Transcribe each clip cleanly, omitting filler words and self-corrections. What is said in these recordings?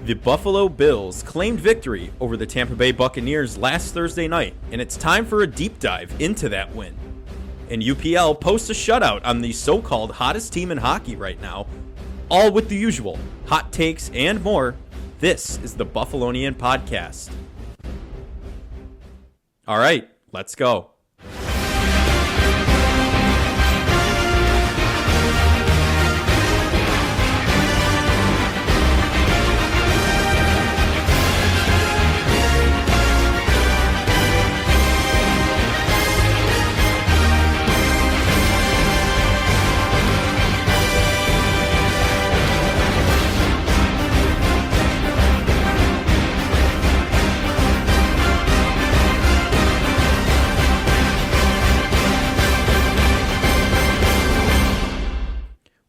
The Buffalo Bills claimed victory over the Tampa Bay Buccaneers last Thursday night, and it's time for a deep dive into that win. And UPL posts a shutout on the so-called hottest team in hockey right now, all with the usual hot takes and more. This is the Buffalonian Podcast. All right, let's go.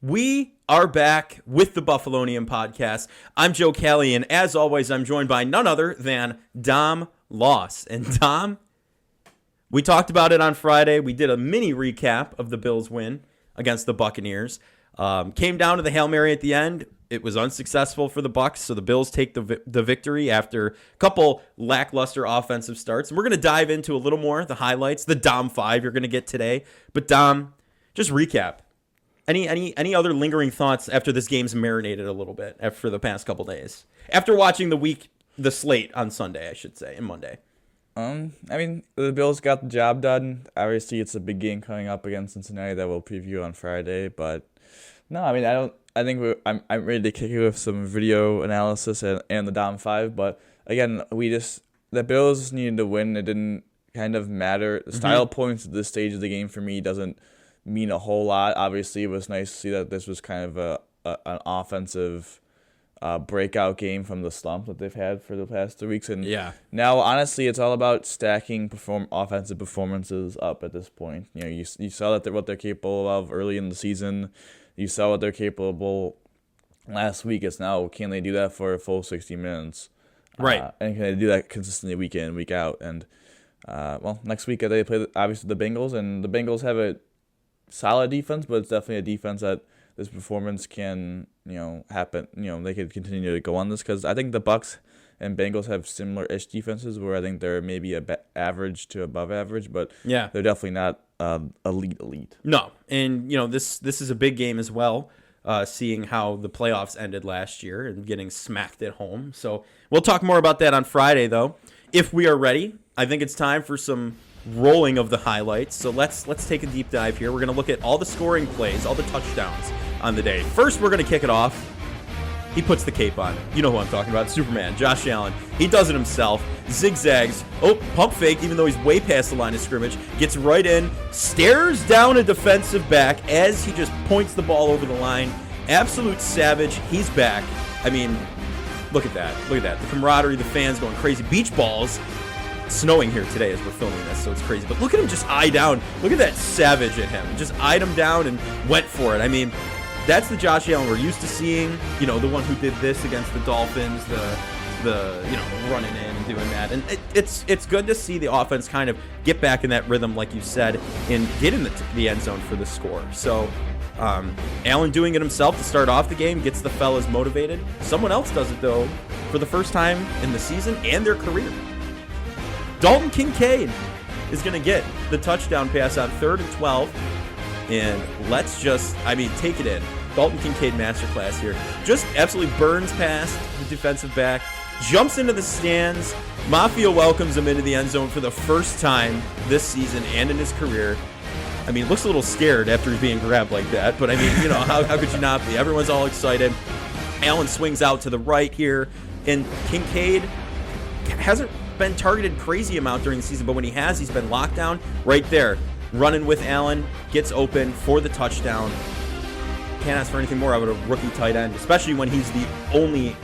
We are back with the Buffalonian Podcast. I'm Joe Kelly, and as always, I'm joined by none other than Dom Loss. And Dom, we talked about it on Friday. We did a mini recap of the Bills' win against the Buccaneers. Came down to the Hail Mary at the end. It was unsuccessful for the Bucs, so the Bills take the victory after a couple lackluster offensive starts. And we're going to dive into a little more, the highlights, the Dom 5 you're going to get today. But Dom, just recap. Any other lingering thoughts after this game's marinated a little bit after the past couple days? After watching the slate on Sunday, I should say, and Monday. The Bills got the job done. Obviously, it's a big game coming up against Cincinnati that we'll preview on Friday. But no, I'm ready to kick it with some video analysis and the Dom 5. But again, the Bills needed to win. It didn't kind of matter. The style points at this stage of the game for me doesn't mean a whole lot. Obviously, it was nice to see that this was kind of an offensive breakout game from the slump that they've had for the past 2 weeks. And now, honestly, it's all about stacking offensive performances up at this point. You know, you saw that what they're capable of early in the season. You saw what they're capable last week. It's now, can they do that for a full 60 minutes? Right. And can they do that consistently week in, week out? And, next week they play, obviously, the Bengals, and the Bengals have a solid defense, but it's definitely a defense that this performance can, happen. They could continue to go on this because I think the Bucs and Bengals have similar-ish defenses where I think they're maybe average to above average, but they're definitely not elite. No, and this is a big game as well. Seeing how the playoffs ended last year and getting smacked at home. So we'll talk more about that on Friday, though. If we are ready, I think it's time for some rolling of the highlights. So let's take a deep dive here. We're going to look at all the scoring plays, all the touchdowns on the day. First, we're going to kick it off. He puts the cape on. You know who I'm talking about. Superman, Josh Allen. He does it himself. Zigzags. Oh, pump fake, even though he's way past the line of scrimmage. Gets right in. Stares down a defensive back as he just points the ball over the line. Absolute savage. He's back. I mean, look at that. Look at that. The camaraderie, the fans going crazy. Beach balls. Snowing here today as we're filming this, so it's crazy. But look at him just eye down. Look at that savage at him. Just eyed him down and went for it. I mean, that's the Josh Allen we're used to seeing. The one who did this against the Dolphins, the running in and doing that. And it's good to see the offense kind of get back in that rhythm, like you said, and get in the end zone for the score. So Allen doing it himself to start off the game gets the fellas motivated. Someone else does it, though, for the first time in the season and their career. Dalton Kincaid is going to get the touchdown pass on 3rd and 12. And let's just, take it in. Dalton Kincaid masterclass here. Just absolutely burns past the defensive back, jumps into the stands. Mafia welcomes him into the end zone for the first time this season and in his career. Looks a little scared after he's being grabbed like that. But, how could you not be? Everyone's all excited. Allen swings out to the right here. And Kincaid hasn't been targeted crazy amount during the season, but when he has, he's been locked down right there, running with Allen, gets open for the touchdown. Can't ask for anything more out of a rookie tight end, especially when he's the only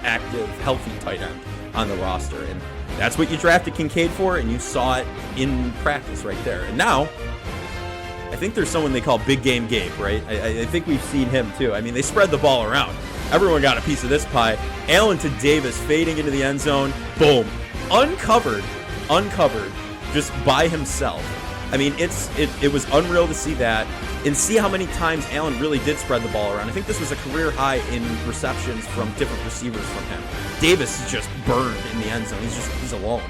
active, healthy tight end on the roster. And that's what you drafted Kincaid for, and you saw it in practice right there. And now, I think there's someone they call Big Game Gabe, right? I think we've seen him too. They spread the ball around. Everyone got a piece of this pie. Allen to Davis, fading into the end zone. Boom. Uncovered, just by himself. I mean, it was unreal to see that and see how many times Allen really did spread the ball around. I think this was a career high in receptions from different receivers from him. Davis is just burned in the end zone. He's alone.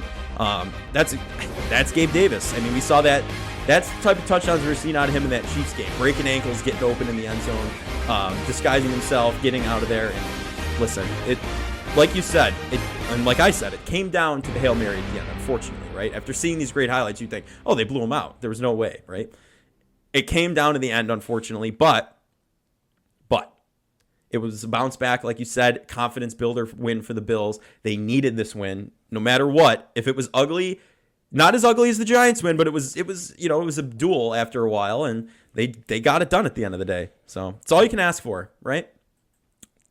That's Gabe Davis. I mean, we saw that. That's the type of touchdowns we were seeing out of him in that Chiefs game. Breaking ankles, getting open in the end zone, disguising himself, getting out of there. And listen, like you said, and like I said, it came down to the Hail Mary at the end, unfortunately, right? After seeing these great highlights, you think, oh, they blew him out. There was no way, right? It came down to the end, unfortunately, but it was a bounce back, like you said, confidence builder win for the Bills. They needed this win, no matter what. If it was ugly, not as ugly as the Giants win, but it was a duel after a while, and they got it done at the end of the day. So it's all you can ask for, right?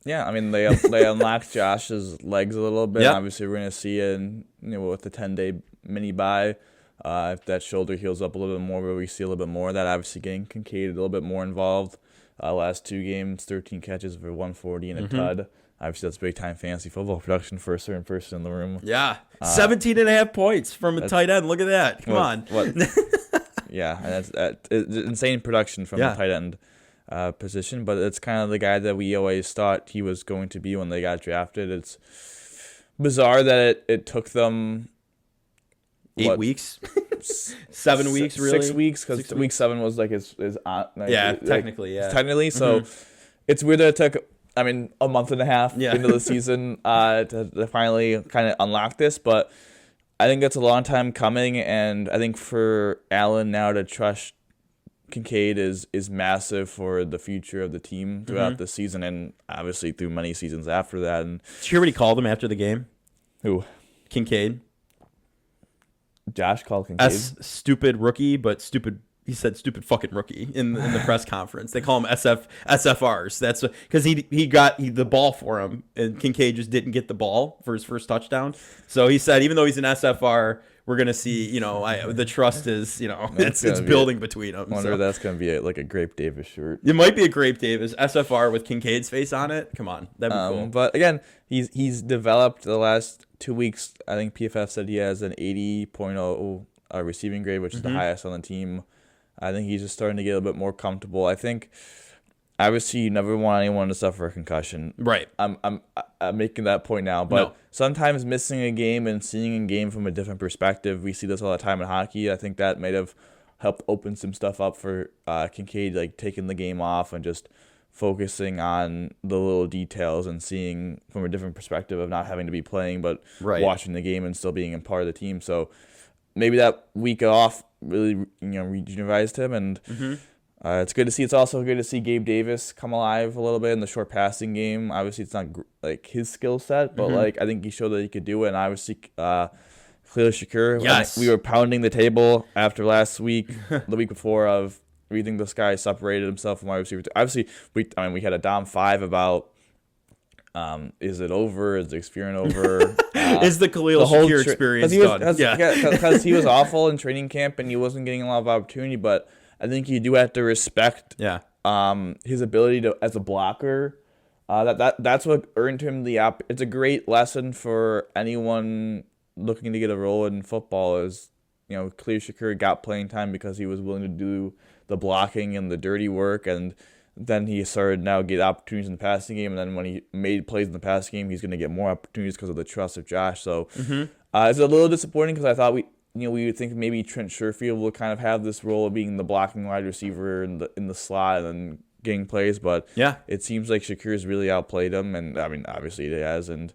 Yeah, I mean they unlocked Josh's legs a little bit. Yep. Obviously, we're gonna see it with the 10-day mini bye. If that shoulder heals up a little bit more, where we see a little bit more of that, obviously getting Kincaid a little bit more involved. Last 2 games, 13 catches for 140 and a tud. Obviously, that's big time fantasy football production for a certain person in the room. Yeah, 17.5 points from a tight end. Look at that. Come on. Yeah, and that's insane production from the tight end position, but it's kind of the guy that we always thought he was going to be when they got drafted. It's bizarre that it took them 8 weeks, 7 weeks, really 6 weeks, because week 7 was like his technically. So it's weird that it took a month and a half into the season to finally kind of unlock this, but I think that's a long time coming, and I think for Allen now to trust Kincaid is massive for the future of the team throughout the season, and obviously through many seasons after that. And did you hear what he called him after the game? Who? Kincaid. Josh called Kincaid stupid rookie, but stupid. He said stupid fucking rookie in the press conference. They call him SFRs. That's because he got the ball for him, and Kincaid just didn't get the ball for his first touchdown. So he said, even though he's an SFR, we're gonna see. The trust is it's building between them. I wonder if that's gonna be a Grape Davis shirt. It might be a Grape Davis SFR with Kincaid's face on it. Come on, that'd be cool. But again, he's developed the last 2 weeks. I think PFF said he has an 80.0 receiving grade, which is the highest on the team. I think he's just starting to get a little bit more comfortable. I think, obviously, you never want anyone to suffer a concussion. Right. I'm making that point now, but sometimes missing a game and seeing a game from a different perspective, we see this all the time in hockey. I think that might have helped open some stuff up for Kincaid, like taking the game off and just focusing on the little details and seeing from a different perspective of not having to be playing, but watching the game and still being a part of the team. So maybe that week off really rejuvenized him, and it's good to see. It's also good to see Gabe Davis come alive a little bit in the short passing game. Obviously, it's not like his skill set, but I think he showed that he could do it. And obviously, Khalil Shakur. Yes, we were pounding the table after last week, the week before, of we think this guy separated himself from wide receiver. Obviously, we had a Dom 5 about. Is it over? Is the experience over? Is the Khalil Shakir experience done? Because he was awful in training camp and he wasn't getting a lot of opportunity. But I think you do have to respect his ability to as a blocker. That's what earned him the app. It's a great lesson for anyone looking to get a role in football. Is Khalil Shakur got playing time because he was willing to do the blocking and the dirty work, and then he started now get opportunities in the passing game, and then when he made plays in the passing game, he's going to get more opportunities because of the trust of Josh. So it's a little disappointing because I thought we would think maybe Trent Sherfield will kind of have this role of being the blocking wide receiver in the slot and then getting plays, but it seems like Shakir's really outplayed him, and I mean obviously it has, and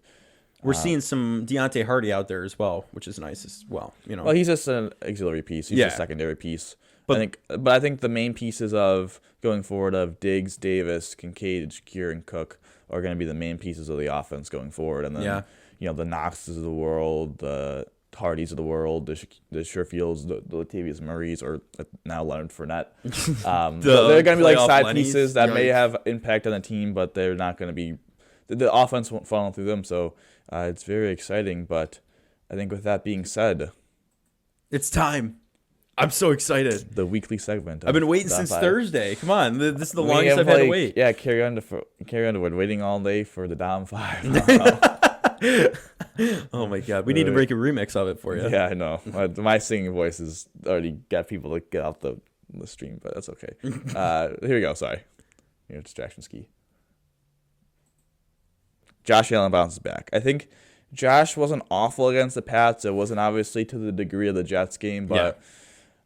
we're seeing some Deontay Hardy out there as well, which is nice as well. Well, he's just an auxiliary piece. He's a secondary piece. But I think the main pieces of going forward of Diggs, Davis, Kincaid, Shakir, and Cook are going to be the main pieces of the offense going forward. And then the Knoxes of the world, the Hardys of the world, the Sherfields, the Latavius Murrays, or now Leonard Fournette. They're going to be like side pieces that may have impact on the team, but they're not going to be. The offense won't funnel through them, so it's very exciting. But I think with that being said, it's time. I'm so excited. The weekly segment. I've been waiting since Thursday. Come on, this is the longest I've had to wait. Yeah, carry on to waiting all day for the Dom 5. Oh my God, we need to make a remix of it for you. Yeah, I know. My singing voice has already got people to get off the stream, but that's okay. Here we go. Sorry. Distraction ski. Josh Allen bounces back. I think Josh wasn't awful against the Pats. It wasn't obviously to the degree of the Jets game, but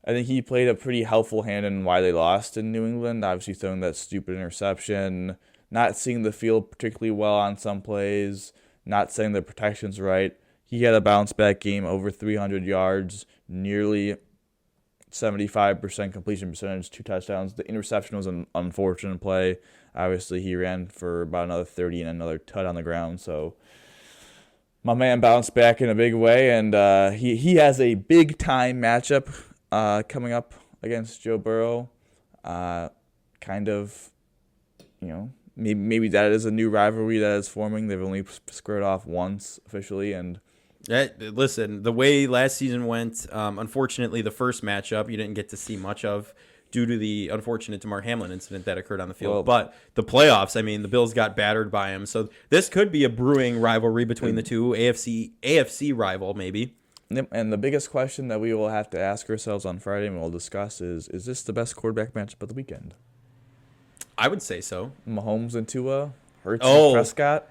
I think he played a pretty helpful hand in why they lost in New England. Obviously throwing that stupid interception, not seeing the field particularly well on some plays, not setting the protections right. He had a bounce-back game, over 300 yards, nearly 75% completion percentage, 2 touchdowns. The interception was an unfortunate play. Obviously, he ran for about another 30 and another tut on the ground. So my man bounced back in a big way, and he has a big-time matchup coming up against Joe Burrow. Kind of, maybe that is a new rivalry that is forming. They've only squared off once officially, and listen, the way last season went, unfortunately, the first matchup you didn't get to see much of due to the unfortunate Damar Hamlin incident that occurred on the field. But the playoffs, I mean, the Bills got battered by him. So this could be a brewing rivalry between the two, AFC rival maybe. And the biggest question that we will have to ask ourselves on Friday and we'll discuss is this the best quarterback matchup of the weekend? I would say so. Mahomes and Tua, Hurts and Prescott.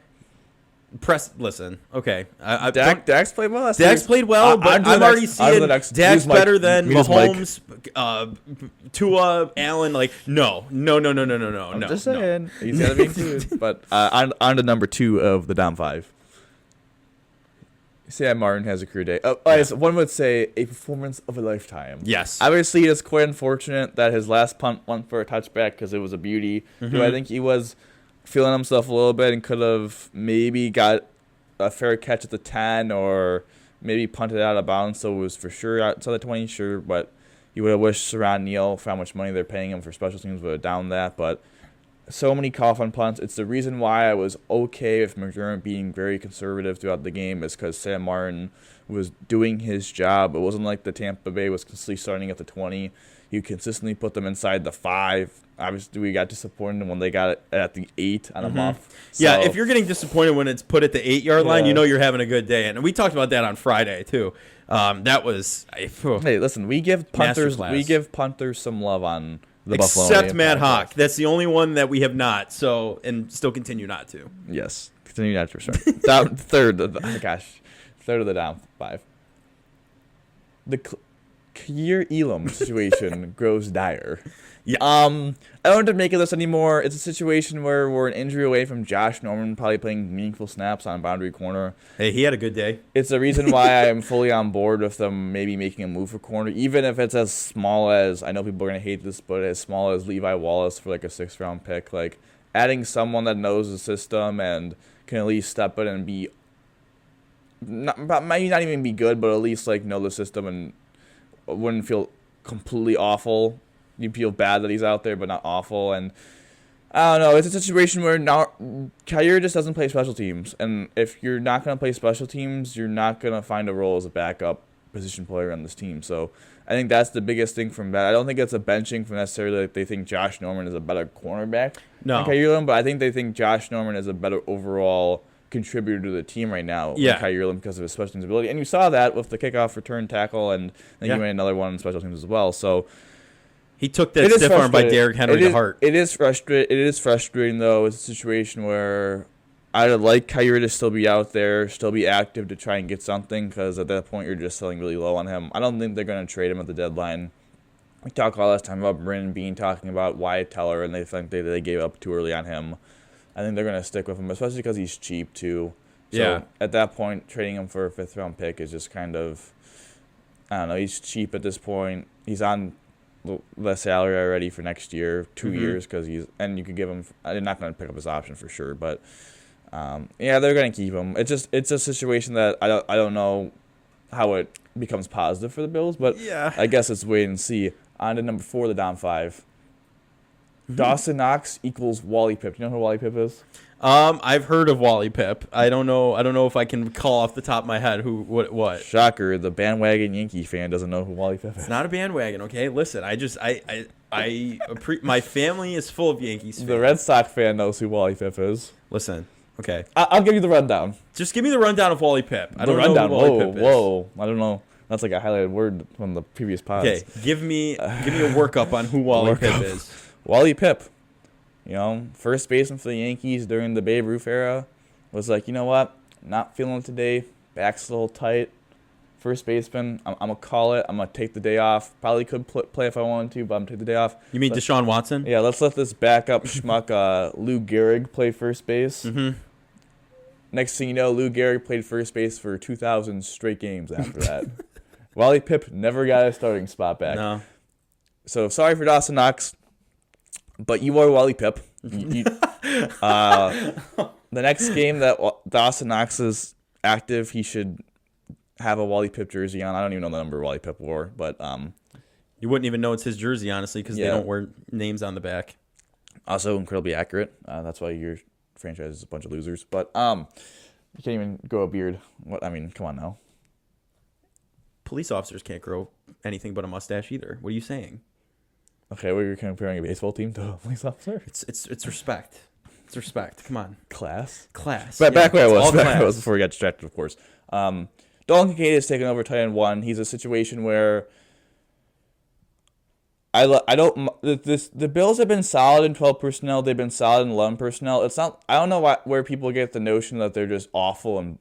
Listen, okay. Dak's played well. Dak's played well, but I'm already seeing Dak's better than Mahomes, Tua, Allen. Like, no. I'm just saying. He's got to be included. But on to number 2 of the down 5. Sam Martin has a career day. One would say a performance of a lifetime. Yes. Obviously, it's quite unfortunate that his last punt went for a touchback because it was a beauty. Mm-hmm. I think he was feeling himself a little bit and could have maybe got a fair catch at the 10 or maybe punted out of bounds, so it was for sure outside the 20, sure, but you would have wished Saran Neal for how much money they're paying him for special teams would have downed that, but so many cough-on punts. It's the reason why I was okay with McDermott being very conservative throughout the game is because Sam Martin was doing his job. It wasn't like the Tampa Bay was consistently starting at the 20. You consistently put them inside the 5. Obviously, we got disappointed when they got it at the 8 on a muff. So, yeah, if you're getting disappointed when it's put at the 8-yard line, you know you're having a good day. And we talked about that on Friday, too. That was... Hey, listen, we give punters some love on the Buffalo. Except Matt Hawk. That's the only one that we have not, and still continue not to. Yes, continue not to. Sorry. Third of the down 5. The Kaiir Elam situation grows dire. Yeah. I don't have to make of this anymore. It's a situation where we're an injury away from Josh Norman probably playing meaningful snaps on boundary corner. Hey, he had a good day. It's the reason why I am fully on board with them maybe making a move for corner, even if it's as small as, I know people are going to hate this, but as small as Levi Wallace for like a 6th-round pick. Like adding someone that knows the system and can at least step in and be, maybe not even be good, but at least like know the system and wouldn't feel completely awful. You feel bad that he's out there, but not awful. And I don't know. It's a situation where now Kaiir just doesn't play special teams. And if you're not going to play special teams, you're not going to find a role as a backup position player on this team. So I think that's the biggest thing from that. I don't think it's a benching from necessarily like they think Josh Norman is a better cornerback than Kaiir, but I think they think Josh Norman is a better overall contributor to the team right now than Kaiir because of his special teams ability. And you saw that with the kickoff return tackle, and then he made another one in special teams as well. So he took that stiff arm by Derrick Henry to heart. It is frustrating, though. It's a situation where I'd like Kaiir to still be out there, still be active to try and get something, because at that point you're just selling really low on him. I don't think they're going to trade him at the deadline. We talked all this time about Brandon Beane talking about Wyatt Teller, and they think they gave up too early on him. I think they're going to stick with him, especially because he's cheap, too. So at that point, trading him for a 5th-round pick is just kind of, I don't know, he's cheap at this point. He's on less salary already for next year, 2 years, because and you could give him, I'm not going to pick up his option for sure, but they're going to keep him. It's a situation that I don't know how it becomes positive for the Bills, but I guess it's wait and see. On to number 4, the down 5. Dawson Knox equals Wally Pipp. Do you know who Wally Pipp is? I've heard of Wally Pipp. I don't know if I can call off the top of my head what. Shocker, the bandwagon Yankee fan doesn't know who Wally Pipp is. It's not a bandwagon, okay? Listen, my family is full of Yankees fans. The Red Sox fan knows who Wally Pipp is. Listen, Okay. I'll give you the rundown. Just give me the rundown of Wally Pipp. I The don't rundown. know who Wally Pipp is. Whoa. I don't know. That's like a highlighted word from the previous pods. Okay, give me a workup on who Wally Pipp is. Wally Pipp, first baseman for the Yankees during the Babe Ruth era, was like, you know what? Not feeling it today. Back's a little tight. First baseman, I'm going to call it. I'm going to take the day off. Probably could play if I wanted to, but I'm going to take the day off. You mean Deshaun Watson? Yeah, let's let this backup schmuck Lou Gehrig play first base. Mm-hmm. Next thing you know, Lou Gehrig played first base for 2,000 straight games after that. Wally Pipp never got a starting spot back. No. So sorry for Dawson Knox, but you are Wally Pipp. The next game that Dawson Knox is active, he should have a Wally Pipp jersey on. I don't even know the number Wally Pipp wore, but you wouldn't even know it's his jersey, honestly, because they don't wear names on the back. Also incredibly accurate. That's why your franchise is a bunch of losers. But you can't even grow a beard. Come on now. Police officers can't grow anything but a mustache either. What are you saying? Okay, well, you're comparing a baseball team to a police officer? It's respect. It's respect. Come on. Class. But back where I was before we got distracted, of course. Dalton Kincaid has taken over tight end 1. He's a situation where the Bills have been solid in 12 personnel. They've been solid in 11 personnel. It's not. I don't know where people get the notion that they're just awful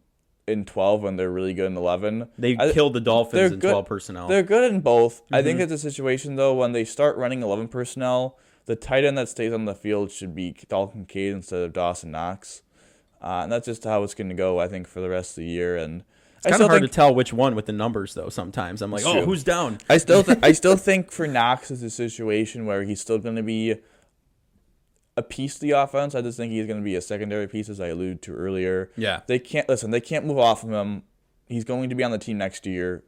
in 12 when they're really good in 11. They killed the Dolphins in 12 personnel. They're good in both. Mm-hmm. I think it's a situation, though, when they start running 11 personnel, the tight end that stays on the field should be Dalton Kincaid instead of Dawson Knox. And that's just how it's going to go, I think, for the rest of the year. And it's kind of hard to tell which one with the numbers, though, sometimes. I'm like, who's down? I still think for Knox it's a situation where he's still going to be a piece of the offense. I just think he's going to be a secondary piece, as I alluded to earlier. Yeah. They can't move off of him. He's going to be on the team next year.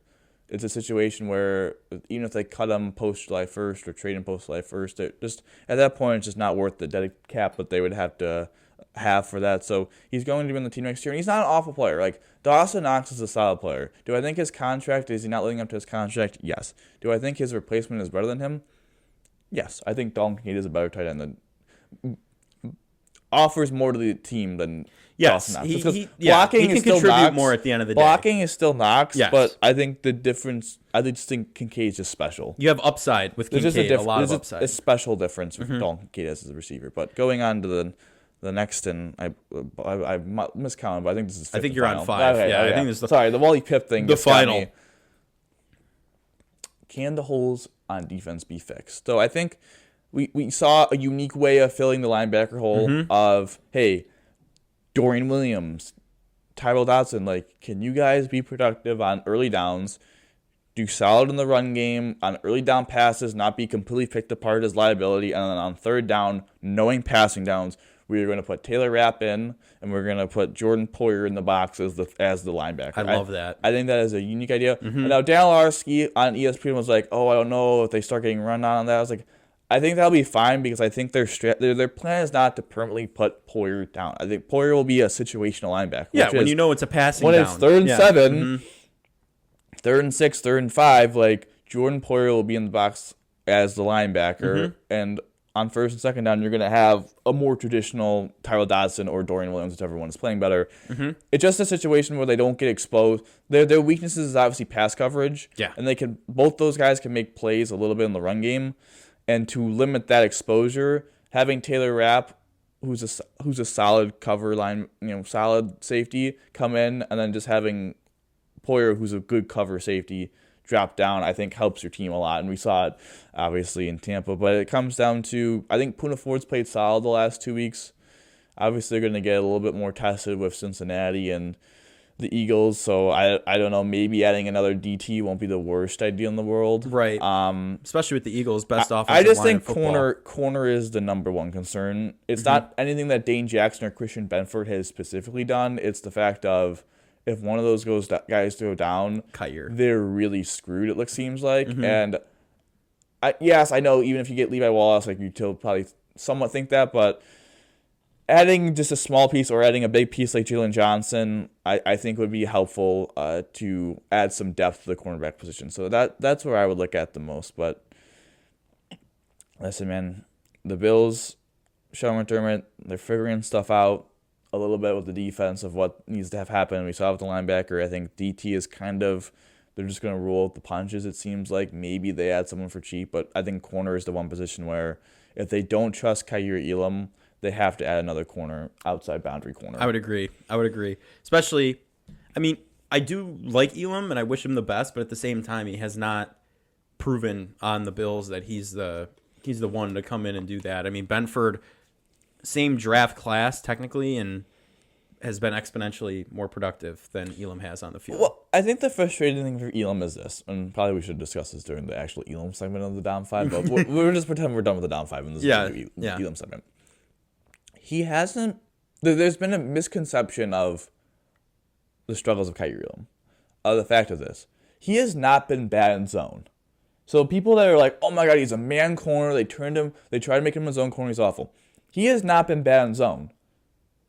It's a situation where even if they cut him post-July 1st or trade him post-July 1st, just at that point it's just not worth the dead cap that they would have to have for that. So he's going to be on the team next year, and he's not an awful player. Like, Dawson Knox is a solid player. Do I think his contract, is he not living up to his contract? Yes. Do I think his replacement is better than him? Yes. I think Dalton Kincaid is a better tight end than offers more to the team than Dawson Knox. Blocking he can contribute Knox. More at the end of the day. Blocking is still Knox, but I think the difference, I just think Kincaid is just special. You have upside with Kincaid, a lot of upside. There's a special difference with Dalton Kincaid as a receiver. But going on to the next, and I miscounted, but I think this is fifth. I think you're final. on 5. Okay, I think this is the Wally Pipp thing. The final. Can the holes on defense be fixed? So I think we saw a unique way of filling the linebacker hole of, hey, Dorian Williams, Tyrell Dodson, can you guys be productive on early downs, do solid in the run game, on early down passes, not be completely picked apart as liability, and then on third down, knowing passing downs, we're going to put Taylor Rapp in, and we're going to put Jordan Poyer in the box as the linebacker. I love that. I think that is a unique idea. And now Dan Larski on ESPN was like, I don't know if they start getting run on that. I was like, I think that'll be fine because I think their plan is not to permanently put Poyer down. I think Poyer will be a situational linebacker. Yeah, when you know it's a passing down. When it's 3rd and 7, 3rd and 6, 3rd and 5, Jordan Poyer will be in the box as the linebacker. And on 1st and 2nd down, you're going to have a more traditional Tyrell Dodson or Dorian Williams, whichever one is playing better. It's just a situation where they don't get exposed. Their weaknesses is obviously pass coverage. Yeah. And both those guys can make plays a little bit in the run game. And to limit that exposure, having Taylor Rapp, who's a solid cover line, solid safety, come in, and then just having Poyer, who's a good cover safety, drop down, I think helps your team a lot. And we saw it obviously in Tampa. But it comes down to, I think Poona Ford's played solid the last 2 weeks. Obviously, they're going to get a little bit more tested with Cincinnati and the Eagles, so I don't know, maybe adding another DT won't be the worst idea in the world. Right. Especially with the Eagles' best offensive line. I just think corner is the number one concern. It's not anything that Dane Jackson or Christian Benford has specifically done. It's the fact of if one of those guys go down, they're really screwed, it seems like. And I know even if you get Levi Wallace, you'll probably somewhat think that, but adding just a small piece or adding a big piece like Jalen Johnson, I think would be helpful to add some depth to the cornerback position. So that's where I would look at the most. But listen, man, the Bills, Sean McDermott, they're figuring stuff out. a little bit with the defense of what needs to have happen. We saw with the linebacker. I think DT is they're just going to roll with the punches, it seems like. Maybe they add someone for cheap, but I think corner is the one position where if they don't trust Kaiir Elam, they have to add another corner, outside boundary corner. I would agree. Especially, I mean, I do like Elam, and I wish him the best, but at the same time, he has not proven on the Bills that he's the one to come in and do that. I mean, Benford, same draft class technically, and has been exponentially more productive than Elam has on the field. Well, I think the frustrating thing for Elam is this, and probably we should discuss this during the actual Elam segment of the Down 5, but we're just pretending we're done with the Down 5 in this Elam segment. There's been a misconception of the struggles of Kaiir Elam. The fact of this, he has not been bad in zone. So people that are like, oh my God, he's a man corner, they tried to make him a zone corner, he's awful. He has not been bad in zone.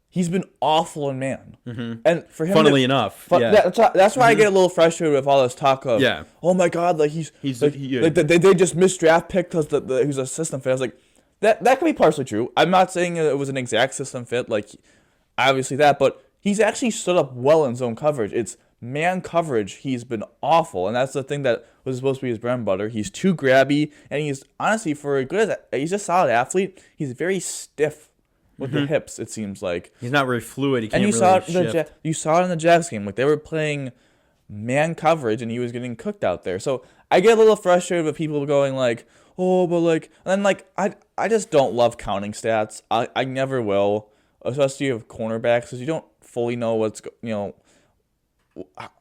He's been awful in man. Mm-hmm. And for him, funnily enough, that's why I get a little frustrated with all this talk of, oh my God, like they just missed draft pick because he's a system fit. I was like, that could be partially true. I'm not saying it was an exact system fit, like obviously that, but he's actually stood up well in zone coverage. It's man coverage. He's been awful, and that's the thing that was supposed to be his bread and butter. He's too grabby, and he's honestly he's a solid athlete. He's very stiff with the hips, it seems like. He's not very fluid. He can't you really saw it in the Jags game. Like, they were playing man coverage, and he was getting cooked out there. So I get a little frustrated with people going like, oh, but like... And then, like, I just don't love counting stats. I never will, especially of cornerbacks, because you don't fully know what's...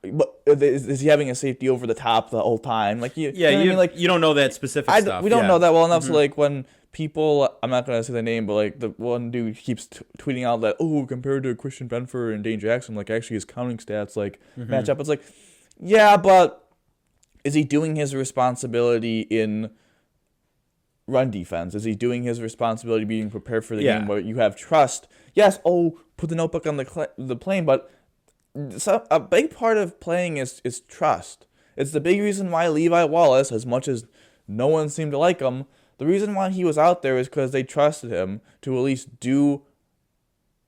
But is he having a safety over the top the whole time? Like you don't know that specific stuff. We don't know that well enough. So like when people, I'm not gonna say the name, but like the one dude keeps tweeting out that compared to Christian Benford and Dane Jackson, like actually his counting stats like match up. It's like, yeah, but is he doing his responsibility in run defense? Is he doing his responsibility being prepared for the game where you have trust? Yes. Put the notebook on the plane, but. So a big part of playing is trust. It's the big reason why Levi Wallace, as much as no one seemed to like him, the reason why he was out there is because they trusted him to at least do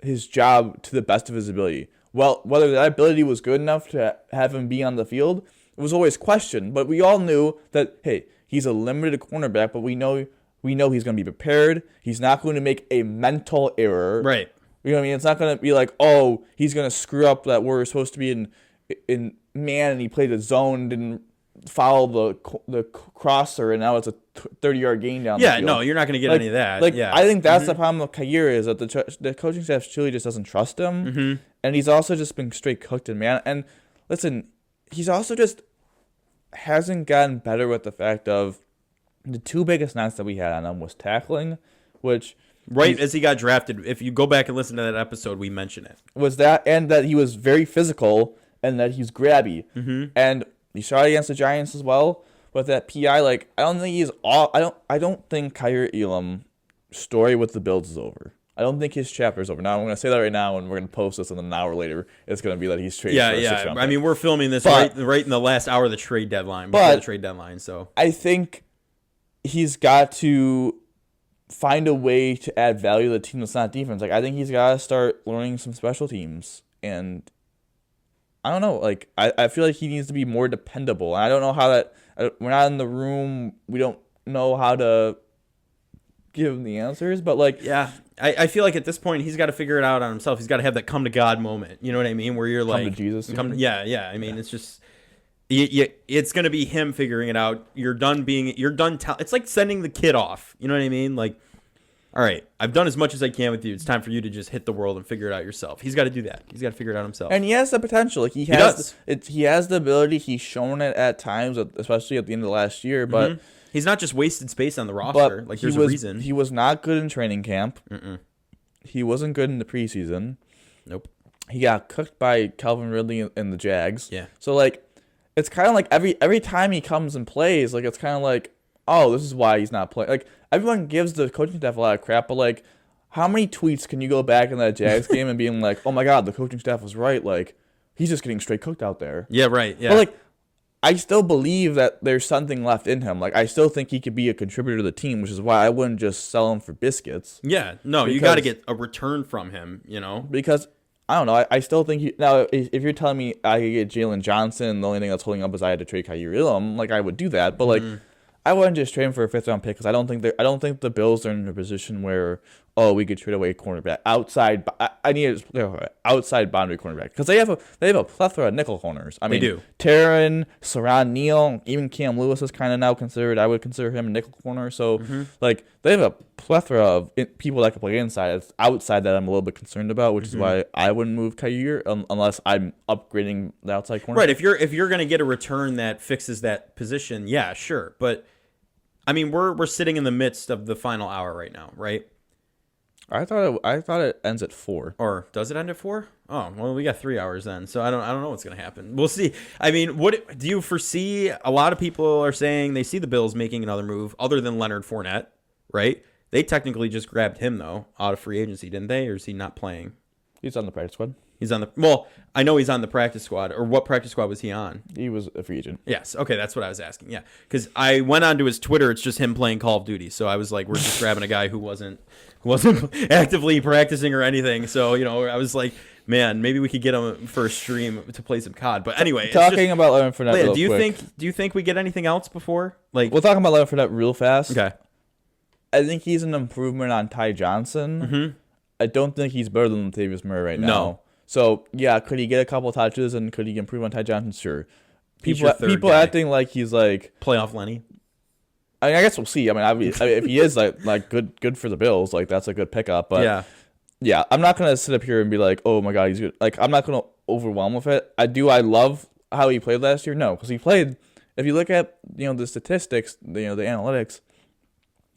his job to the best of his ability. Well, whether that ability was good enough to have him be on the field, it was always questioned. But we all knew that, hey, he's a limited cornerback, but we know he's going to be prepared. He's not going to make a mental error. Right. You know what I mean? It's not going to be like, oh, he's going to screw up that we're supposed to be in man and he played a zone, didn't follow the crosser, and now it's a 30-yard gain down the field. No, you're not going to get any of that. I think that's the problem with Kaiir is that the coaching staff truly just doesn't trust him, and he's also just been straight cooked in man. And listen, he's also just hasn't gotten better with the fact of the two biggest knocks that we had on him was tackling, which... Right as he got drafted, if you go back and listen to that episode, we mention it. Was that, and that he was very physical, and that he's grabby. Mm-hmm. And you saw it against the Giants as well, with that PI, like, I don't think he's all, I don't think Kaiir Elam's story with the Bills is over. I don't think his chapter is over. Now, I'm going to say that right now, and we're going to post this, and then an hour later, it's going to be that he's traded for a 6th round pick. I mean, we're filming this right in the last hour of the trade deadline, before the trade deadline, so. I think he's got to find a way to add value to the team that's not defense. Like, I think he's got to start learning some special teams. And I don't know. Like, I feel like he needs to be more dependable. And I don't know how that... We're not in the room. We don't know how to give him the answers. But, like... Yeah. I feel like at this point, he's got to figure it out on himself. He's got to have that come-to-God moment. You know what I mean? Where you're like... Come to Jesus. Yeah. I mean, it's just... It's going to be him figuring it out. You're done. It's like sending the kid off. You know what I mean? Like, all right, I've done as much as I can with you. It's time for you to just hit the world and figure it out yourself. He's got to do that. He's got to figure it out himself. And he has the potential. Like, he has the ability. He's shown it at times, especially at the end of last year. But he's not just wasted space on the roster. Like, there's a reason. He was not good in training camp. Mm-mm. He wasn't good in the preseason. Nope. He got cooked by Calvin Ridley and the Jags. Yeah. So, like, it's kind of like every time he comes and plays, like, it's kind of like, oh, this is why he's not playing. Like, everyone gives the coaching staff a lot of crap, but, like, how many tweets can you go back in that Jags game and being like, oh, my God, the coaching staff was right. Like, he's just getting straight cooked out there. Yeah, right. Yeah. But, like, I still believe that there's something left in him. Like, I still think he could be a contributor to the team, which is why I wouldn't just sell him for biscuits. Yeah, no, you got to get a return from him, Because, I don't know, I still think now, if you're telling me I could get Jalen Johnson, and the only thing that's holding up is I had to trade Kyrie Elam, like, I would do that. But, like, I wouldn't just trade him for a 5th round pick because I don't think the Bills are in a position where we could trade away a cornerback outside. I need outside boundary cornerback because they have a plethora of nickel corners. I mean, they do. Taryn, Saran Neal, even Cam Lewis is kind of now considered. I would consider him a nickel corner. So like they have a plethora of people that can play inside. It's outside that I'm a little bit concerned about, which is why I wouldn't move Kyrie unless I'm upgrading the outside corner. Right. If you're gonna get a return that fixes that position, yeah, sure, but. I mean, we're sitting in the midst of the final hour right now, right? I thought it ends at 4. Or does it end at 4? Oh, well, we got 3 hours then, so I don't know what's gonna happen. We'll see. I mean, what do you foresee? A lot of people are saying they see the Bills making another move other than Leonard Fournette, right? They technically just grabbed him though out of free agency, didn't they? Or is he not playing? He's on the practice squad. I know he's on the practice squad. Or what practice squad was he on? He was a free agent. Yes. Okay, that's what I was asking. Yeah, because I went onto his Twitter. It's just him playing Call of Duty. So I was like, we're just grabbing a guy who wasn't actively practicing or anything. So I was like, man, maybe we could get him for a stream to play some COD. But anyway, talking about Leonard Fournette. Do you think we get anything else before? Like, we'll talk about Leonard Fournette real fast. Okay. I think he's an improvement on Ty Johnson. Mm-hmm. I don't think he's better than Latavius Murray right now. No. So, yeah, could he get a couple touches and could he improve on Ty Johnson? Sure. People guy. acting like he's like playoff Lenny. I mean, I guess we'll see. I mean, if he is like good for the Bills, like that's a good pickup. But yeah, I'm not gonna sit up here and be like, oh my god, he's good. Like I'm not gonna overwhelm with it. I love how he played last year. No, because he played. If you look at the statistics, the analytics,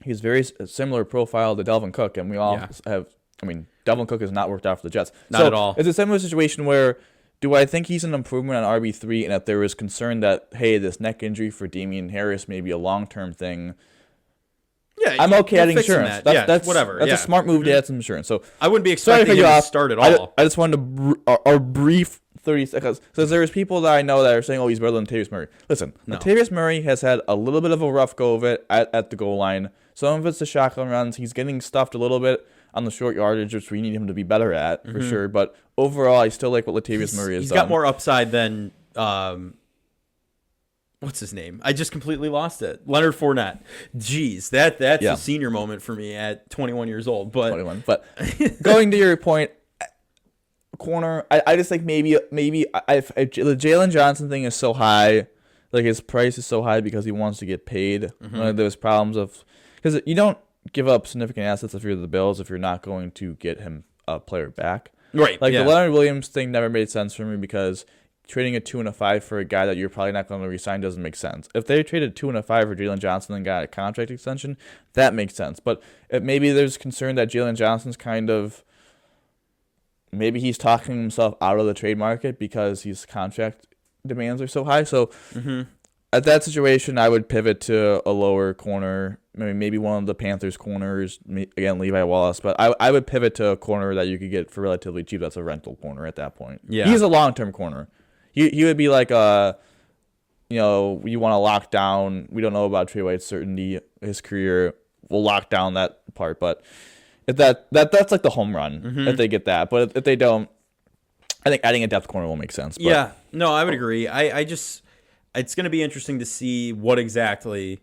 he's very similar profile to Dalvin Cook, and we all have. I mean, Dalvin Cook has not worked out for the Jets. Not at all. It's a similar situation where, do I think he's an improvement on RB3, and if there is concern that, hey, this neck injury for Damian Harris may be a long-term thing, I'm okay adding insurance. That's whatever. That's a smart move to add some insurance. So I wouldn't be expecting him to start at all. I just wanted a brief 30 seconds. So there's people that I know that are saying, oh, he's better than Latavius Murray. Listen, Latavius Murray has had a little bit of a rough go of it at the goal line. Some of it's the shotgun runs. He's getting stuffed a little bit on the short yardage, which we need him to be better at, for sure. But overall, I still like what Latavius Murray has done. He's got more upside than, what's his name? I just completely lost it. Leonard Fournette. Jeez, that's a senior moment for me at 21 years old. But 21. But going to your point, corner, I just think maybe if the Jalen Johnson thing is so high, like his price is so high because he wants to get paid. There's problems of, because you don't give up significant assets if you're the Bills if you're not going to get him a player back. Right. Like the Leonard Williams thing never made sense for me because trading a 2 and a 5 for a guy that you're probably not going to re-sign doesn't make sense. If they traded 2 and a 5 for Jalen Johnson and got a contract extension, that makes sense. But maybe there's concern that Jalen Johnson's kind of, maybe he's talking himself out of the trade market because his contract demands are so high. So at that situation, I would pivot to a lower corner, maybe one of the Panthers corners, again, Levi Wallace. But I would pivot to a corner that you could get for relatively cheap. That's a rental corner at that point. Yeah. He's a long-term corner. He would be like you want to lock down. We don't know about Trey White's certainty, his career. We'll lock down that part. But if that's like the home run if they get that. But if they don't, I think adding a depth corner will make sense. But, yeah, no, I would agree. I just, it's going to be interesting to see what exactly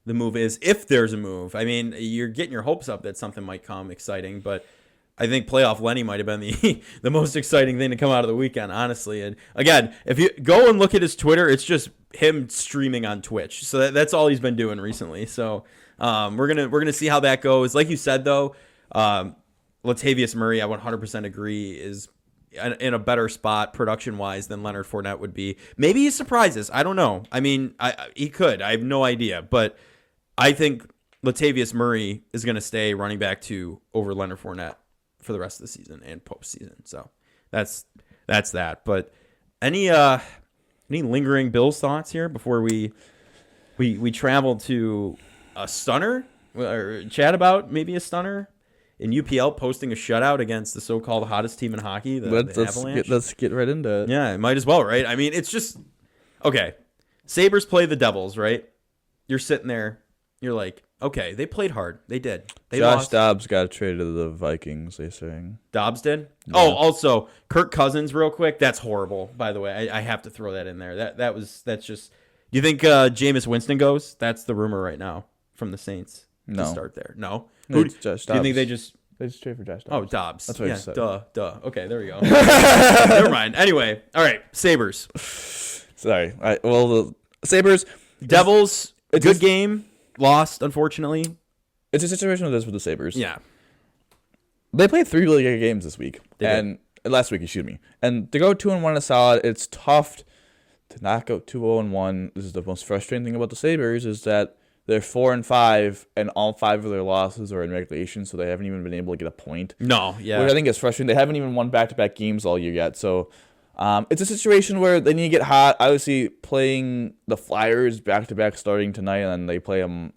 the move is, if there's a move. I mean, you're getting your hopes up that something might come exciting, but I think playoff Lenny might have been the most exciting thing to come out of the weekend, honestly. And again, if you go and look at his Twitter, it's just him streaming on Twitch. So that's all he's been doing recently. So we're gonna see how that goes. Like you said, though, Latavius Murray, I 100% agree, is in a better spot production-wise than Leonard Fournette would be. Maybe he surprises. I don't know. I mean, he could. I have no idea. But I think Latavius Murray is going to stay running back 2 over Leonard Fournette for the rest of the season and postseason. So that's that. But any lingering Bills thoughts here before we travel to a stunner or chat about maybe a stunner? In UPL posting a shutout against the so-called hottest team in hockey, the Avalanche. Let's get right into it. Yeah, might as well, right? I mean, it's just okay. Sabres play the Devils, right? You're sitting there. You're like, okay, they played hard. They did. They Josh lost. Dobbs got traded to the Vikings, they're saying. Dobbs did? Yeah. Oh, also, Kirk Cousins, real quick. That's horrible, by the way. I have to throw that in there. That's just... Do you think Jameis Winston goes? That's the rumor right now from the Saints to start there. No? No, Who, it's Josh do you think Dobbs. they just... They just traded for Josh Dobbs. Oh, Dobbs. That's what yeah, I said. Duh. Okay, there we go. Never mind. Anyway, all right, Sabres. Sorry. Well, the Sabres... Devils, it's good game. Lost, unfortunately. It's a situation with this with the Sabres. Yeah. They played 3 really good games this week. They Last week, excuse me. And to go 2-1 is solid. It's tough to not go 2-0-1. This is the most frustrating thing about the Sabres is that they're 4-5, and all 5 of their losses are in regulation, so they haven't even been able to get a point. No, yeah. Which I think is frustrating. They haven't even won back-to-back games all year yet. So it's a situation where they need to get hot. Obviously, playing the Flyers back-to-back starting tonight, and then they play them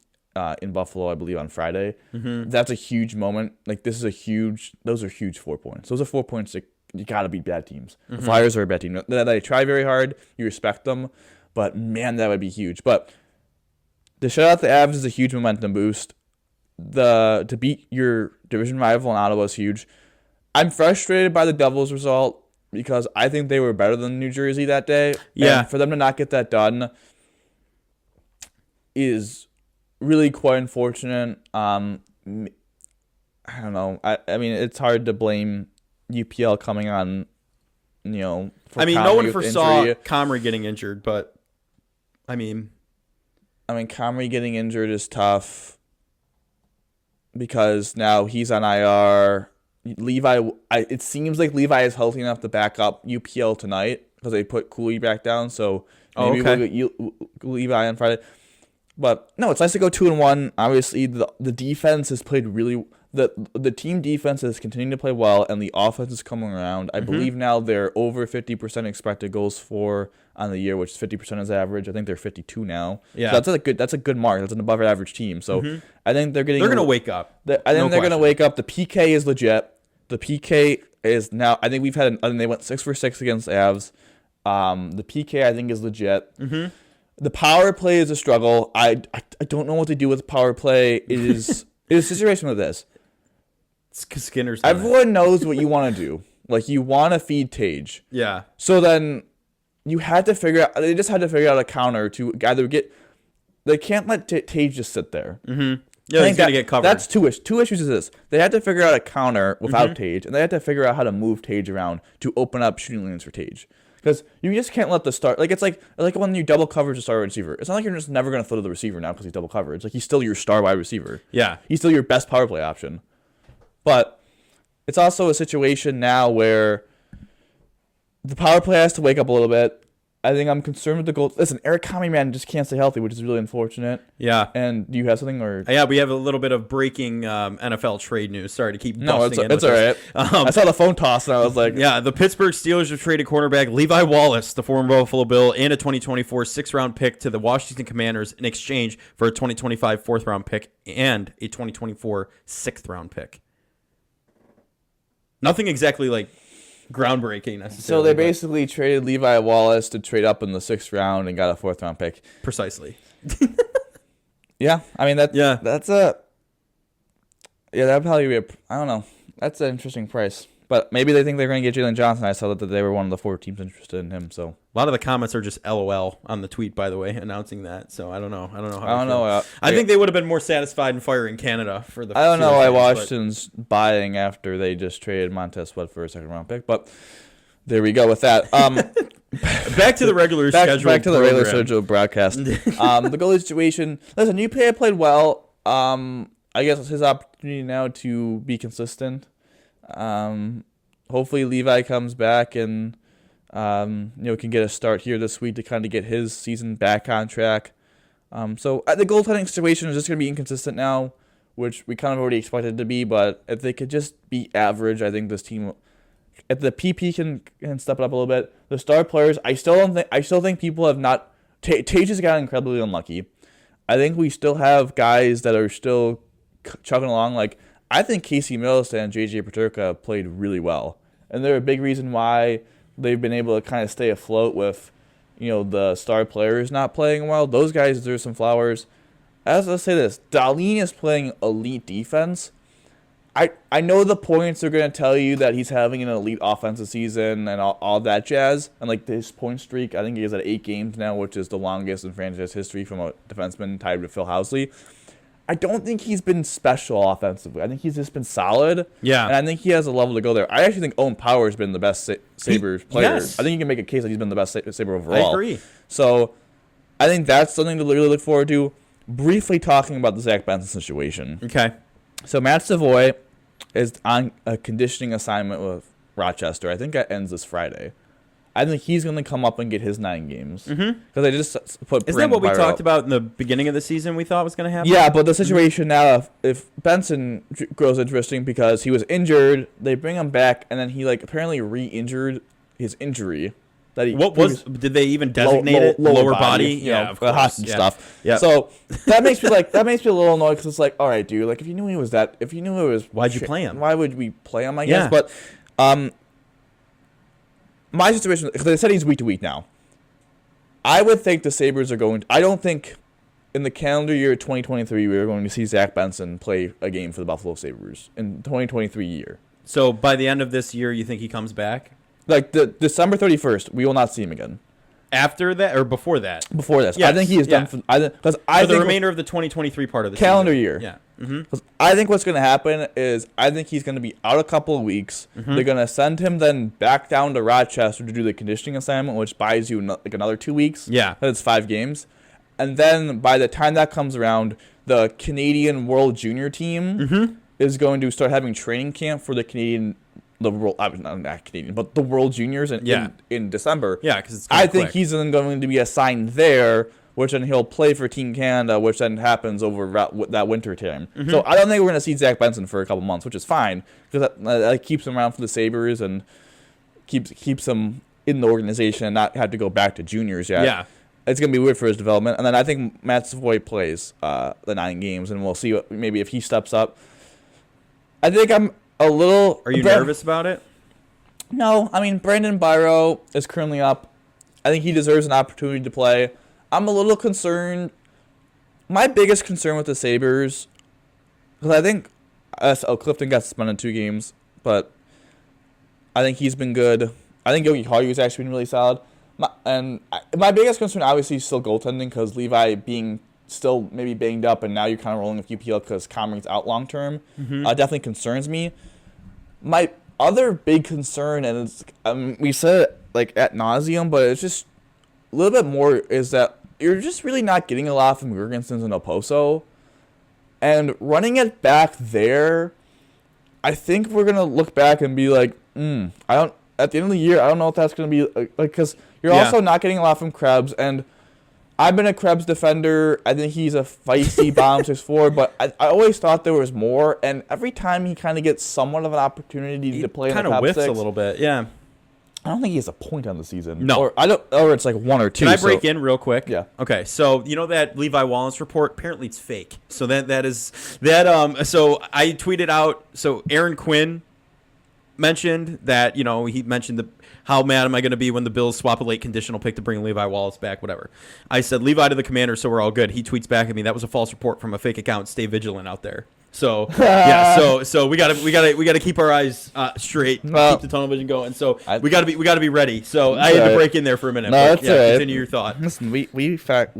in Buffalo, I believe, on Friday. Mm-hmm. That's a huge moment. Like, those are huge 4 points. Those are 4 points that you got to beat bad teams. Mm-hmm. The Flyers are a bad team. They try very hard. You respect them. But, man, that would be huge. But the shutout the Avs is a huge momentum boost. To beat your division rival in Ottawa is huge. I'm frustrated by the Devils result because I think they were better than New Jersey that day. Yeah. And for them to not get that done is really quite unfortunate. I don't know. I mean, it's hard to blame UPL coming on, for I mean, no Comrie one with foresaw injury. Comrie getting injured, but, I mean, Comrie getting injured is tough because now he's on IR. Levi, it seems like Levi is healthy enough to back up UPL tonight because they put Cooley back down. So maybe we'll get Levi on Friday. But no, it's nice to go 2-1. Obviously, the defense has played really. The team defense has continued to play well, and the offense is coming around. I believe now they're over 50% expected goals for on the year, which is 50% is average. I think they're 52 now. Yeah, so that's a good mark. That's an above average team. So I think they're going to wake up. I think they're going to wake up. The PK is legit. The PK is now. I think they went 6 for 6 against Avs. The PK I think is legit. Mm-hmm. The power play is a struggle. I don't know what to do with power play. It is a situation with this. Skinner's. Everyone knows what you want to do. Like, you want to feed Tage. Yeah. So then you had to figure out. They just had to figure out a counter to either get. They can't let Tage just sit there. Mm-hmm. Yeah, he's gonna get covered. That's two issues. Is this they had to figure out a counter without Tage, and they had to figure out how to move Tage around to open up shooting lanes for Tage. Because you just can't let the start it's like when you double coverage a star receiver. It's not like you're just never gonna throw to the receiver now because he's double coverage. Like, he's still your star wide receiver. Yeah, he's still your best power play option. But it's also a situation now where the power play has to wake up a little bit. I think I'm concerned with the goal. Listen, Eric Comrie, man, just can't stay healthy, which is really unfortunate. Yeah. And do you have something or? Yeah, we have a little bit of breaking NFL trade news. Sorry to keep busting in. It's all right. I saw the phone toss and I was like, yeah, the Pittsburgh Steelers have traded cornerback Levi Wallace, the former Buffalo Bill, and a 2024 6th-round pick to the Washington Commanders in exchange for a 2025 4th-round pick and a 2024 6th-round pick. Nothing exactly like groundbreaking necessarily. So they basically traded Levi Wallace to trade up in the 6th round and got a 4th-round pick. Precisely. Yeah, I mean that'd probably be I don't know. That's an interesting price. But maybe they think they're going to get Jalen Johnson. I saw that they were one of the 4 teams interested in him. So a lot of the comments are just LOL on the tweet, by the way, announcing that. So I don't know. I think they would have been more satisfied in firing Canada for the. I don't know why Washington's buying after they just traded Montez Sweat for a 2nd-round pick, but there we go with that. Back to the regular schedule. Back to the regular schedule broadcast. The goalie situation. Listen, UPA played well. I guess it's his opportunity now to be consistent. Hopefully Levi comes back and can get a start here this week to kind of get his season back on track. So the goaltending situation is just going to be inconsistent now, which we kind of already expected it to be. But if they could just be average, I think this team, if the PP can step it up a little bit. The star players, I still think people have not. Tage has gotten incredibly unlucky. I think we still have guys that are still chugging along. Like, I think Casey Millicent and JJ Peterka played really well. And they're a big reason why they've been able to kind of stay afloat with the star player is not playing well. Those guys deserve some flowers. Let's say this. Dahlin is playing elite defense. I know the points are going to tell you that he's having an elite offensive season and all that jazz. And, his point streak, I think he is at 8 games now, which is the longest in franchise history from a defenseman tied with Phil Housley. I don't think he's been special offensively. I think he's just been solid. Yeah. And I think he has a level to go there. I actually think Owen Power has been the best Sabres player. Yes. I think you can make a case that he's been the best Sabre overall. I agree. So I think that's something to really look forward to. Briefly talking about the Zach Benson situation. Okay. So Matt Savoy is on a conditioning assignment with Rochester. I think that ends this Friday. I think he's going to come up and get his 9 games. Because they just put Isn't that what we talked about in the beginning of the season we thought was going to happen? Yeah, but the situation now, if Benson grows interesting because he was injured, they bring him back, and then he apparently re-injured his injury. That he did they even designate it? Lower body? Yeah, of course. Hockey stuff. Yeah. So that makes me a little annoyed because it's all right, dude. If you knew he was that, if you knew it was, why'd you play him? Why would we play him? I guess. But my situation, because they said he's week to week now. I would think the Sabres are going. I don't think in the calendar year 2023 we are going to see Zach Benson play a game for the Buffalo Sabres in 2023 year. So by the end of this year, you think he comes back? The December 31st, we will not see him again. After that or before that? Before this. Yes. I think he is done for the remainder of the 2023 part of the calendar season. year. Yeah. Mm-hmm. I think what's going to happen is I think he's going to be out a couple of weeks. Mm-hmm. They're going to send him then back down to Rochester to do the conditioning assignment, which buys you another 2 weeks. Yeah. That's 5 games. And then by the time that comes around, the Canadian World Junior team is going to start having training camp for the Canadian the world, not Canadian, but the World Juniors in December. Yeah, because I think he's then going to be assigned there, which then he'll play for Team Canada, which then happens over that winter time. Mm-hmm. So I don't think we're going to see Zach Benson for a couple months, which is fine because that keeps him around for the Sabres and keeps him in the organization and not have to go back to juniors yet. Yeah. It's going to be weird for his development. And then I think Matt Savoy plays the 9 games, and we'll see maybe if he steps up. I think I'm a little... Are you nervous about it? No. I mean, Brandon Byro is currently up. I think he deserves an opportunity to play. I'm a little concerned. My biggest concern with the Sabres, because I think Clifton got suspended 2 games, but I think he's been good. I think Yogi Haru's actually been really solid. My biggest concern, obviously, is still goaltending, because Levi being still maybe banged up, and now you're kind of rolling with UPL because Comrie's out long term. Definitely concerns me. My other big concern, and it's, we said it ad nauseum, but it's just a little bit more, is that you're just really not getting a lot from Jurgensen and Oposo, and running it back there. I think we're gonna look back and be like, I don't. At the end of the year, I don't know if that's gonna be because you're also not getting a lot from Krebs, and I've been a Krebs defender. I think he's a feisty bomb 6'4", but I always thought there was more. And every time he kind of gets somewhat of an opportunity to play in the top 6, kind of whiffs a little bit. Yeah, I don't think he has a point on the season. No, or it's like 1 or 2. Can I break in real quick? Yeah. Okay. So you know that Levi Wallace report? Apparently it's fake. So that is. So I tweeted out. So Aaron Quinn mentioned that, he mentioned how mad am I going to be when the Bills swap a late conditional pick to bring Levi Wallace back, whatever. I said Levi to the Commander, so we're all good. He tweets back at me, that was a false report from a fake account. Stay vigilant out there. So yeah, so we gotta keep our eyes straight, keep the tunnel vision going. So we gotta be ready. So I had to break in there for a minute. No, but, that's all right. Continue your thought. Listen, we fact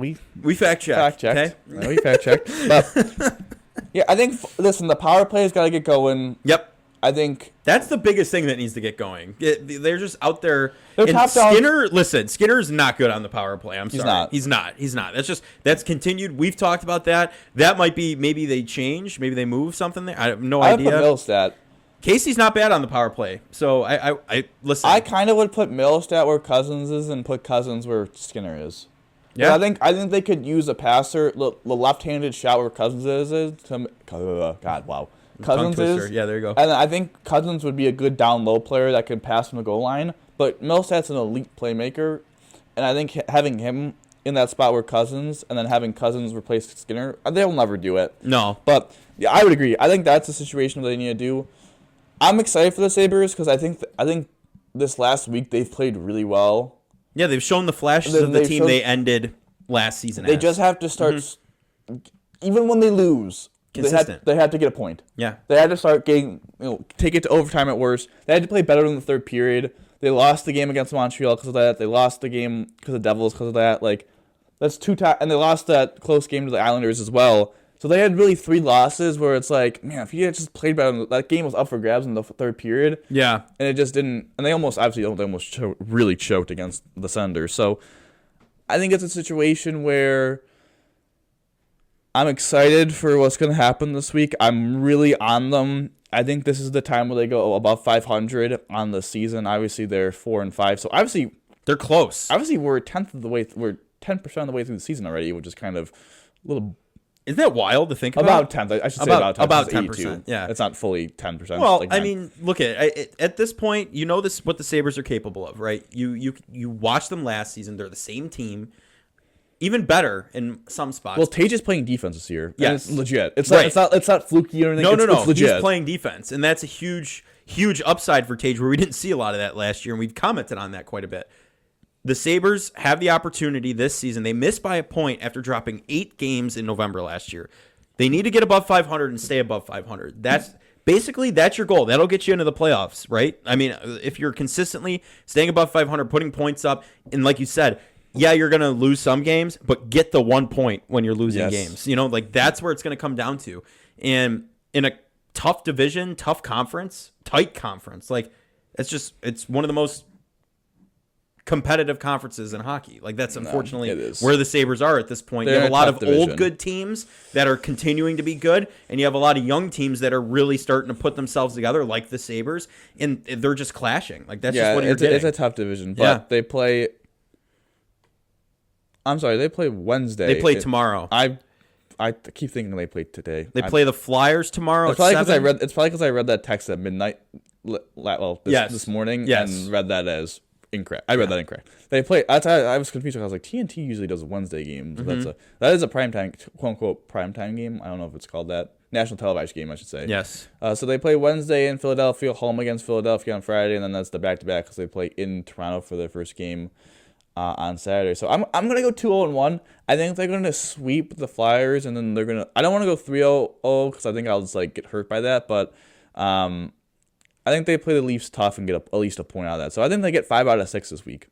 checked. Okay? No, we fact checked. But yeah, I think the power play has got to get going. Yep. I think that's the biggest thing that needs to get going. They're just out there. They're top down. Skinner's not good on the power play. I'm sorry. He's not. That's continued. We've talked about that. That might be, maybe they change. Maybe they move something there. I have no idea. I would put Middlestat. Casey's not bad on the power play. So I listen. I kind of would put Middlestat where Cousins is and put Cousins where Skinner is. Yeah. I think they could use a passer, the left-handed shot where Cousins is. God, wow. Cousins is. Yeah, there you go. And I think Cousins would be a good down-low player that can pass from the goal line. But Middlestat's an elite playmaker. And I think having him in that spot where Cousins, and then having Cousins replace Skinner, they'll never do it. No. But yeah, I would agree. I think that's the situation they need to do. I'm excited for the Sabres because I think this last week they've played really well. Yeah, they've shown the flashes of the team they ended last season. They just have to start, even when they lose, consistent. They had to get a point. Yeah, they had to start getting, take it to overtime at worst. They had to play better in the third period. They lost the game against Montreal because of that. They lost the game because of the Devils because of that. Like, that's and they lost that close game to the Islanders as well. So they had really 3 losses where it's like, man, if you had just played better, that game was up for grabs in the third period. Yeah. And it just didn't, and they almost really choked against the Senators. So I think it's a situation where I'm excited for what's going to happen this week. I'm really on them. I think this is the time where they go above 500 on the season. Obviously, they're 4-5. So obviously, they're close. Obviously, we're 10% of the way through the season already, which is kind of a little. Isn't that wild to think about? About 10. I should say about 10. 10%. Yeah, it's not fully 10%. Well, like I mean, look at this point, you know what the Sabres are capable of, right? You watched them last season; they're the same team, even better in some spots. Well, Tage is playing defense this year. Yeah, it's legit. It's not fluky or anything. No, it's legit. He's playing defense, and that's a huge upside for Tage, where we didn't see a lot of that last year, and we've commented on that quite a bit. The Sabres have the opportunity this season. They missed by a point after dropping 8 games in November last year. They need to get above 500 and stay above 500. That's your goal. That'll get you into the playoffs, right? I mean, if you're consistently staying above 500, putting points up, and like you said, yeah, you're going to lose some games, but get the 1 point when you're losing games. Like that's where it's going to come down to. And in a tough division, tough conference, tight conference, like it's one of the most competitive conferences in hockey. Like that's unfortunately where the Sabres are at this point. You have a lot of old good teams that are continuing to be good, and you have a lot of young teams that are really starting to put themselves together, like the Sabres, and they're just clashing. Like that's just what you're getting. It's a tough division, but they play. I'm sorry, they play Wednesday. They play tomorrow. I keep thinking they play today. They play the Flyers tomorrow. It's probably because I read that text at midnight. This morning, and read that as incorrect. I read that incorrect. They play. I was confused. I was like, TNT usually does a Wednesday game. So that is a primetime, quote unquote, primetime game. I don't know if it's called that. National televised game, I should say. Yes. So they play Wednesday in Philadelphia, home against Philadelphia on Friday, and then that's the back-to-back because they play in Toronto for their first game on Saturday. So I'm gonna go 2-0-1. I think they're gonna sweep the Flyers, and then they're gonna. I don't want to go 3-0 because I think I'll just get hurt by that, but I think they play the Leafs tough and get at least a point out of that. So I think they get 5 out of 6 this week.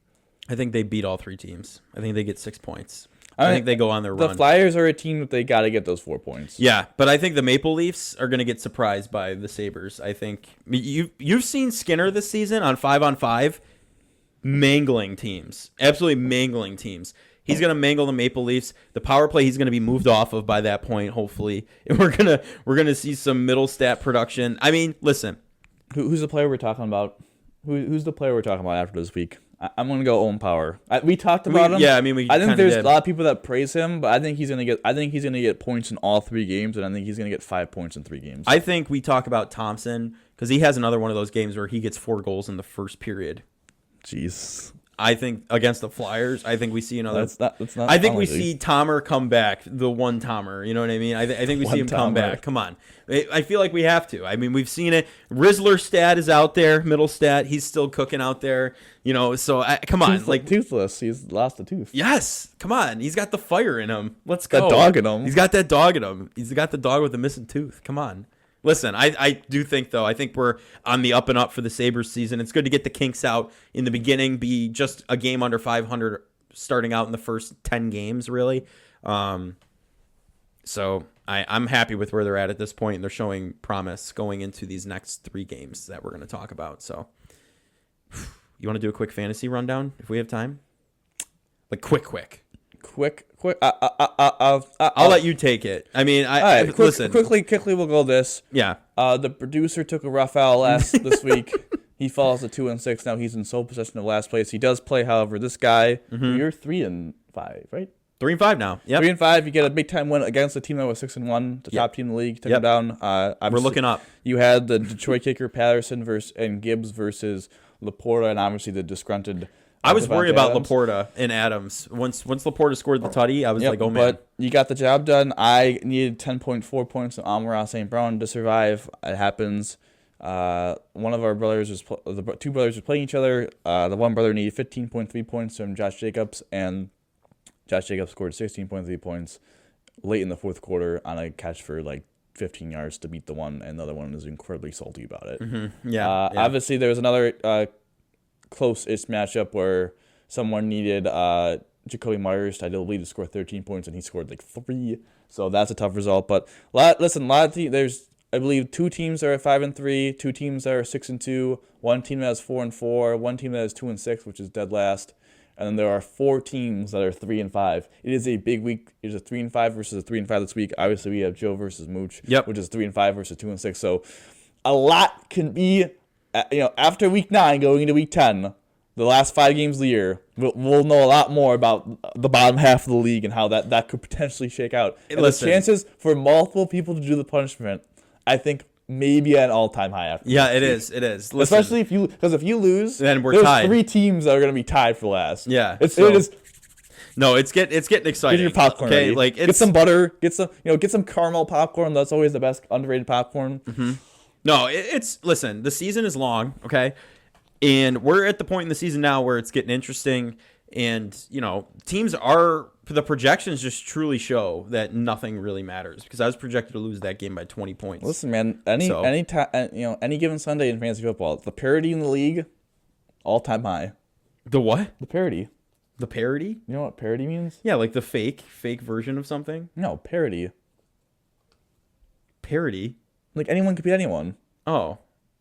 I think they beat all 3 teams. I think they get 6 points. I think they go on their run. The Flyers are a team that they got to get those 4 points. Yeah, but I think the Maple Leafs are going to get surprised by the Sabres. I think you've seen Skinner this season on 5-on-5 mangling teams. Absolutely mangling teams. He's going to mangle the Maple Leafs. The power play he's going to be moved off of by that point, hopefully. And we're going to see some middle stat production. I mean, listen. Who's the player we're talking about? Who's the player we're talking about after this week? I'm gonna go Owen Power. We talked about him. Yeah, I mean, I think there's a lot of people that praise him, but I think he's gonna get points in all 3 games, and I think he's gonna get 5 points in 3 games. I think we talk about Thompson because he has another one of those games where he gets 4 goals in the first period. Jeez. I think against the Flyers, I think we see another. That's not I think we see Tomer come back, the one Tomer. You know what I mean? I think we see him come back. Come on. I feel like we have to. I mean, we've seen it. Rizzler stat is out there, middle stat. He's still cooking out there. So come on. Toothless. He's lost a tooth. Yes. Come on. He's got the fire in him. Let's go. That dog in him. He's got that dog in him. He's got the dog with the missing tooth. Come on. Listen, I do think, though, I think we're on the up and up for the Sabres season. It's good to get the kinks out in the beginning, be just a game under 500 starting out in the first 10 games, really. So I'm happy with where they're at this point, and they're showing promise going into these next 3 games that we're going to talk about. So you want to do a quick fantasy rundown if we have time? Quick. I'll let you take it. I mean, listen. Quickly, we'll go this. Yeah. The producer took a rough foul this week. He falls to 2-6. Now he's in sole possession of last place. He does play, however, this guy. You're 3-5, right? 3-5 now. Yeah. 3-5. You get a big time win against a team that was 6-1, the top team in the league. Took him down. We're looking up. You had the Detroit kicker Patterson and Gibbs versus Laporta, and obviously the disgruntled. I was worried about Laporta and Adams. Once Laporta scored the tutty, I was like, oh, man. But you got the job done. I needed 10.4 points from Amon-Ra St. Brown to survive. It happens. One of our brothers the two brothers were playing each other. The one brother needed 15.3 points from Josh Jacobs, and Josh Jacobs scored 16.3 points late in the fourth quarter on a catch for like 15 yards to beat the one, and the other one is incredibly salty about it. Mm-hmm. Yeah, Obviously, there was another close-ish matchup where someone needed Jacoby Myers, I believe, to score 13 points, and he scored like 3. So that's a tough result. But there's, I believe, 2 teams that are 5-3, 2 teams that are 6-2, 1 team that is 4-4, 1 team that is 2-6, which is dead last. And then there are 4 teams that are 3-5. It is a big week. It is a 3-5 versus a 3-5 this week. Obviously, we have Joe versus Mooch, which is 3-5 versus 2-6. So a lot can be, after week 9 going into week 10, the last 5 games of the year, we'll know a lot more about the bottom half of the league and how that could potentially shake out. And the chances for multiple people to do the punishment, I think, maybe at an all-time high after. Yeah, it is. Listen, especially if you lose, then there's tied. 3 teams that are going to be tied for last. Yeah, it is. No, it's getting exciting. Get your popcorn ready. Like get some butter, get some caramel popcorn. That's always the best underrated popcorn. Mm-hmm. No, listen. The season is long, okay, and we're at the point in the season now where it's getting interesting, and teams are. The projections just truly show that nothing really matters because I was projected to lose that game by 20 points. Listen, man, any given Sunday in fantasy football, the parity in the league, all-time high. The what? The parity. The parody? You know what parody means? Yeah, like the fake version of something. No, parody. Parody? Like anyone could beat anyone. Oh.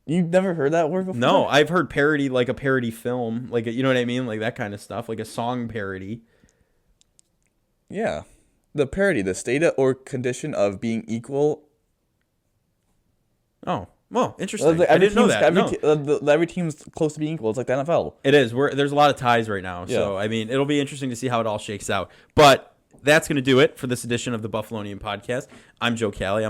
You've never heard that word before? No, I've heard parody like a parody film, like you know what I mean, like that kind of stuff, like a song parody. Yeah. The parity, the state or condition of being equal. Oh, well, interesting. I didn't know that. Every team's close to being equal. It's like the NFL. It is. There's a lot of ties right now. Yeah. So, I mean, it'll be interesting to see how it all shakes out. But that's going to do it for this edition of the Buffalonian Podcast. I'm Joe Callie.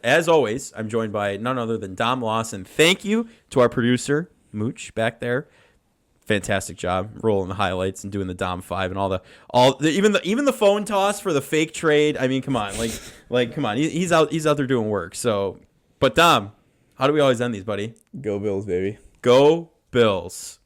As always, I'm joined by none other than Dom Lawson. Thank you to our producer, Mooch, back there. Fantastic job rolling the highlights and doing the Dom 5 and even the phone toss for the fake trade. I mean, come on, like come on, he's out there doing work. So, but Dom, how do we always end these, buddy? Go Bills, baby. Go Bills.